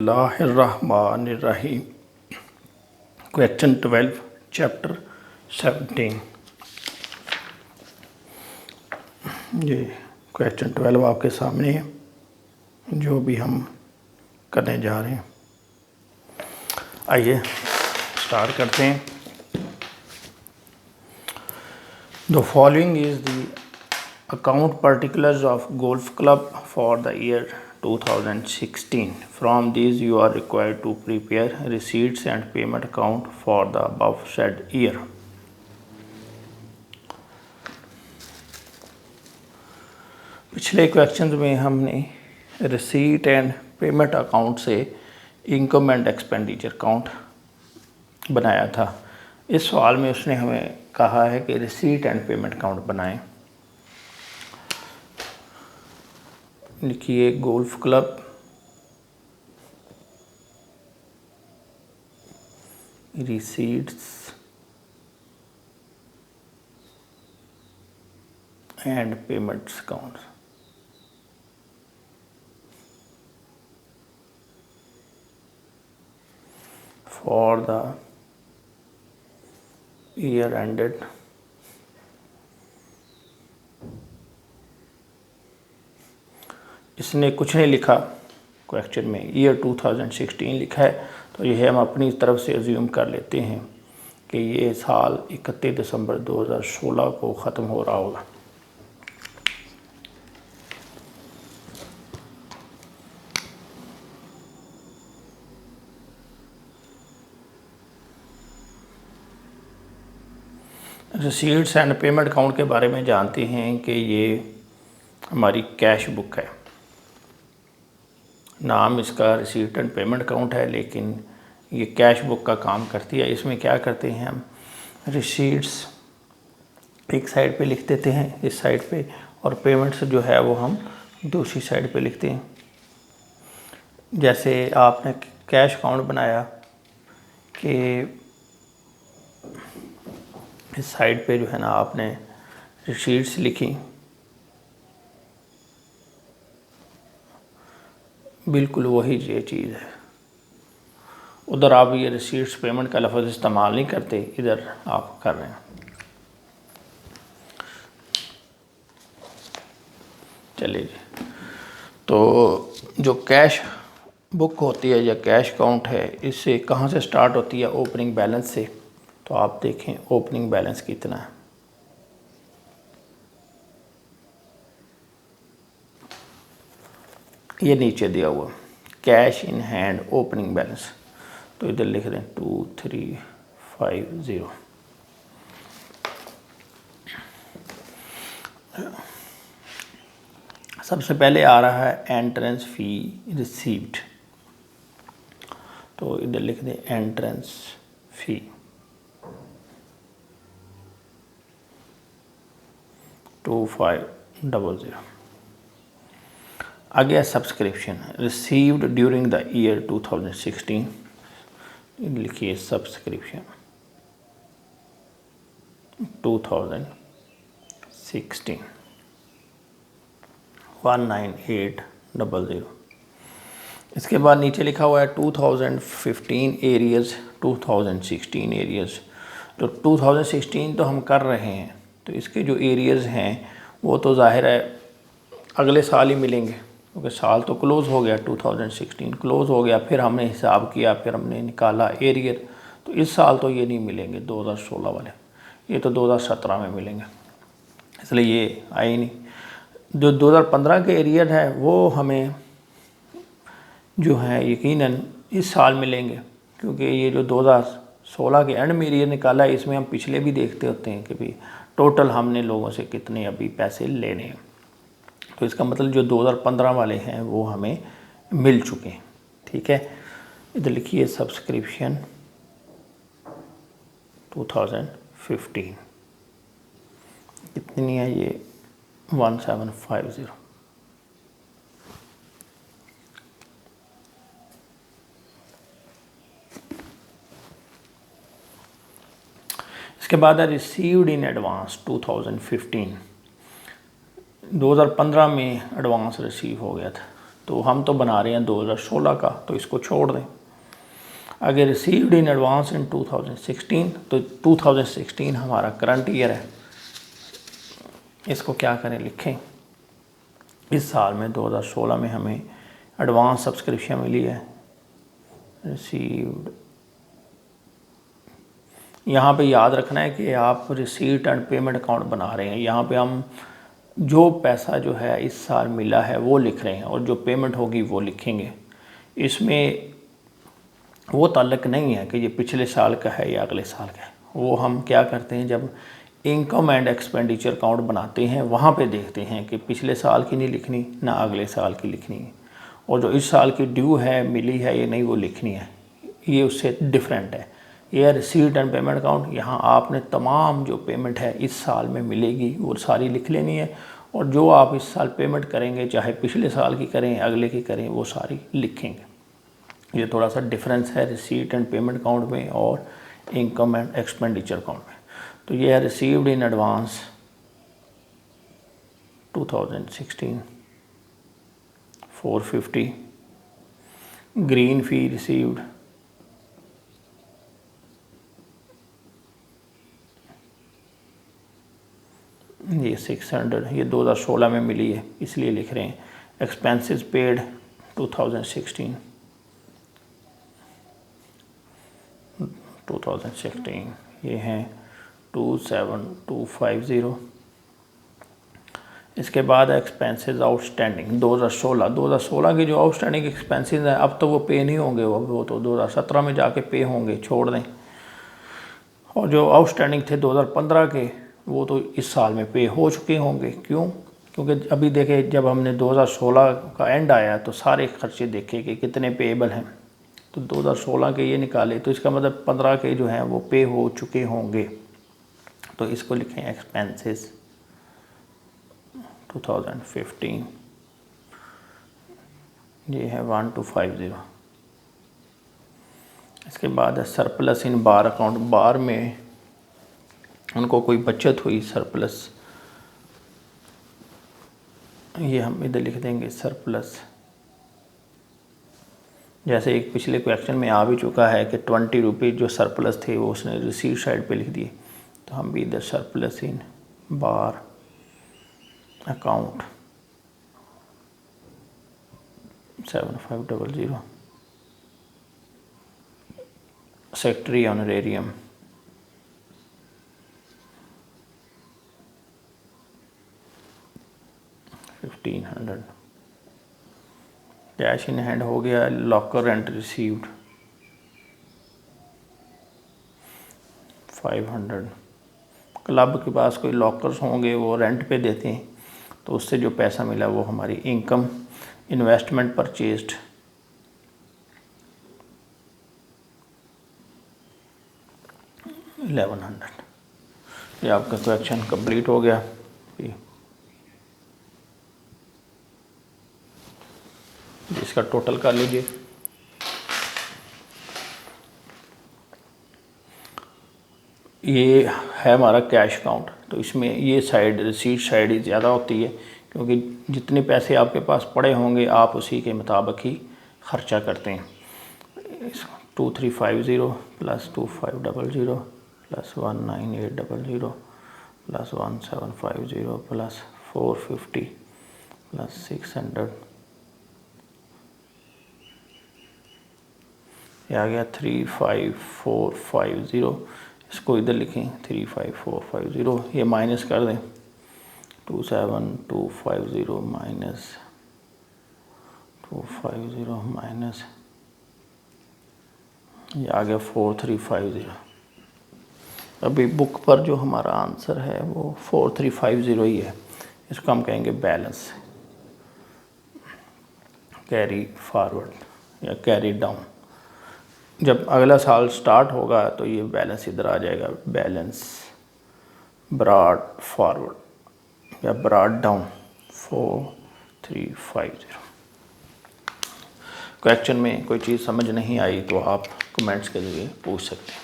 बिस्मिल्लाहिर्रहमानिर्रहीम। Question 12 chapter 17। ये question 12 आपके सामने है जो भी हम करने जा रहे हैं। आइए स्टार्ट करते हैं। The following is the account particulars of golf club for the year 2016. From these you are required to prepare receipts and payment account for the above said year. पिछले क्वेश्चंस में हमने रिसीट एंड पेमेंट अकाउंट से income and expenditure account बनाया था। इस सवाल में उसने हमें कहा है कि रिसीट एंड पेमेंट अकाउंट बनाएं। लिखिए golf club receipts and payments account. For the year ended इसने कुछ नहीं लिखा क्वेश्चन में, ईयर 2016 लिखा है, तो यह हम अपनी तरफ से अज्यूम कर लेते हैं कि ये साल 31 दिसंबर 2016 को ख़त्म हो रहा होगा। रिसीट्स एंड पेमेंट अकाउंट के बारे में जानते हैं कि ये हमारी कैश बुक है। नाम इसका रिसीट एंड पेमेंट अकाउंट है, लेकिन ये कैश बुक का काम करती है। इसमें क्या करते हैं हम, रिसीट्स एक साइड पे लिख देते हैं इस साइड पे, और पेमेंट्स जो है वो हम दूसरी साइड पे लिखते हैं। जैसे आपने कैश अकाउंट बनाया कि इस साइड पे जो है ना आपने रिसीट्स लिखी, बिल्कुल वही ये चीज़ है। उधर आप ये रिसीट्स पेमेंट का लफ्ज़ इस्तेमाल नहीं करते, इधर आप कर रहे हैं। चलिए जी, तो जो कैश बुक होती है या कैश अकाउंट है, इससे कहाँ से स्टार्ट होती है, ओपनिंग बैलेंस से। तो आप देखें ओपनिंग बैलेंस कितना है। ये नीचे दिया हुआ cash in hand opening balance, तो इधर लिख दें 2350। सबसे पहले आ रहा है एंट्रेंस फ़ी रिसीव्ड, तो इधर लिख दें एंट्रेंस फ़ी 2500। आ गया subscription received during the year 2016, लिखिए सब्सक्रिप्शन 2016 19800। इसके बाद नीचे लिखा हुआ है 2015 एरियज़ 2016 एरियज़। तो 2016 तो हम कर रहे हैं, तो इसके जो एरियज़ हैं वो तो ज़ाहिर है अगले साल ही मिलेंगे, क्योंकि साल तो क्लोज़ हो गया, 2016 क्लोज़ हो गया। फिर हमने हिसाब किया, फिर हमने निकाला एरियर, तो इस साल तो ये नहीं मिलेंगे 2016 वाले, ये तो 2017 में मिलेंगे, इसलिए ये आए नहीं। जो 2015 के एरियर है वो हमें जो है यकीनन इस साल मिलेंगे, क्योंकि ये जो 2016 के एंड में एरियर निकाला है, इसमें हम पिछले भी देखते होते हैं कि भाई टोटल हमने लोगों से कितने अभी पैसे लेने हैं। तो इसका मतलब जो 2015 वाले हैं वो हमें मिल चुके हैं। ठीक है, इधर लिखिए सब्सक्रिप्शन 2015 कितनी है, ये 1750। इसके बाद है रिसीव्ड इन एडवांस 2015, 2015 में एडवांस रिसीव हो गया था। तो हम तो बना रहे हैं 2016 का, तो इसको छोड़ दें। अगर रिसीव्ड इन एडवांस इन 2016, तो 2016 हमारा करंट ईयर है। इसको क्या करें, लिखें इस साल में 2016 में हमें एडवांस सब्सक्रिप्शन मिली है, रिसीव्ड। यहाँ पे याद रखना है कि आप रिसीट एंड पेमेंट अकाउंट बना रहे हैं। यहाँ पे हम जो पैसा जो है इस साल मिला है वो लिख रहे हैं और जो पेमेंट होगी वो लिखेंगे। इसमें वो ताल्लुक नहीं है कि ये पिछले साल का है या अगले साल का है। वो हम क्या करते हैं, जब इनकम एंड एक्सपेंडिचर अकाउंट बनाते हैं वहाँ पे देखते हैं कि पिछले साल की नहीं लिखनी ना अगले साल की लिखनी है, और जो इस साल की ड्यू है मिली है ये नहीं वो लिखनी है, ये उससे डिफरेंट है। ये है रिसीट एंड पेमेंट अकाउंट। यहाँ आपने तमाम जो पेमेंट है इस साल में मिलेगी वो सारी लिख लेनी है, और जो आप इस साल पेमेंट करेंगे चाहे पिछले साल की करें अगले की करें वो सारी लिखेंगे। ये थोड़ा सा डिफरेंस है रिसीट एंड पेमेंट अकाउंट में और इनकम एंड एक्सपेंडिचर अकाउंट में। तो ये है received in advance 2016 450, green fee received ये 600, ये 2016 में मिली है इसलिए लिख रहे हैं। एक्सपेंसेस पेड 2016 ये हैं 27250। इसके बाद एक्सपेंसेस आउटस्टैंडिंग 2016 के जो आउटस्टैंडिंग एक्सपेंसेस हैं अब तो वो पे नहीं होंगे, वो तो 2017 में जाके पे होंगे, छोड़ दें। और जो आउटस्टैंडिंग थे 2015 के वो तो इस साल में पे हो चुके होंगे। क्यों? क्योंकि अभी देखें जब हमने 2016 का एंड आया तो सारे खर्चे देखे कि कितने पेएबल हैं, तो 2016 के ये निकाले तो इसका मतलब 15 के जो हैं वो पे हो चुके होंगे। तो इसको लिखें एक्सपेंसेस 2015, ये है 1250। इसके बाद है सरप्लस इन बार अकाउंट। बार में उनको कोई बचत हुई सरप्लस, ये हम इधर लिख देंगे सरप्लस। जैसे एक पिछले क्वेश्चन में आ भी चुका है कि 20 रुपये जो सरप्लस थे वो उसने रिसीव साइड पे लिख दिए, तो हम भी इधर surplus in bar account 7500, secretary honorarium 1500, cash in hand हो गया। Locker rent received 500। क्लब के पास कोई लॉकर्स होंगे वो रेंट पे देते हैं, तो उससे जो पैसा मिला वो हमारी इनकम। Investment purchased 1100। ये आपका क्वेश्चन कंप्लीट हो गया। इसका टोटल कर लीजिए। ये है हमारा कैश अकाउंट, तो इसमें ये साइड रिसीट साइड ही ज़्यादा होती है, क्योंकि जितने पैसे आपके पास पड़े होंगे आप उसी के मुताबिक ही ख़र्चा करते हैं। 2350 plus 2500 plus 19800 plus 1750 plus 450 plus 600, ये आ गया 35450। इसको इधर लिखें 35450, ये माइनस कर दें 27250 माइनस 250 माइनस ये आ गया 4350। अभी बुक पर जो हमारा आंसर है वो 4350 ही है। इसको हम कहेंगे बैलेंस, कैरी फॉरवर्ड या कैरी डाउन। जब अगला साल स्टार्ट होगा तो ये बैलेंस इधर आ जाएगा, बैलेंस ब्रॉड फॉरवर्ड या ब्रॉड डाउन 4350। क्वेश्चन में कोई चीज़ समझ नहीं आई तो आप कमेंट्स के ज़रिए पूछ सकते हैं।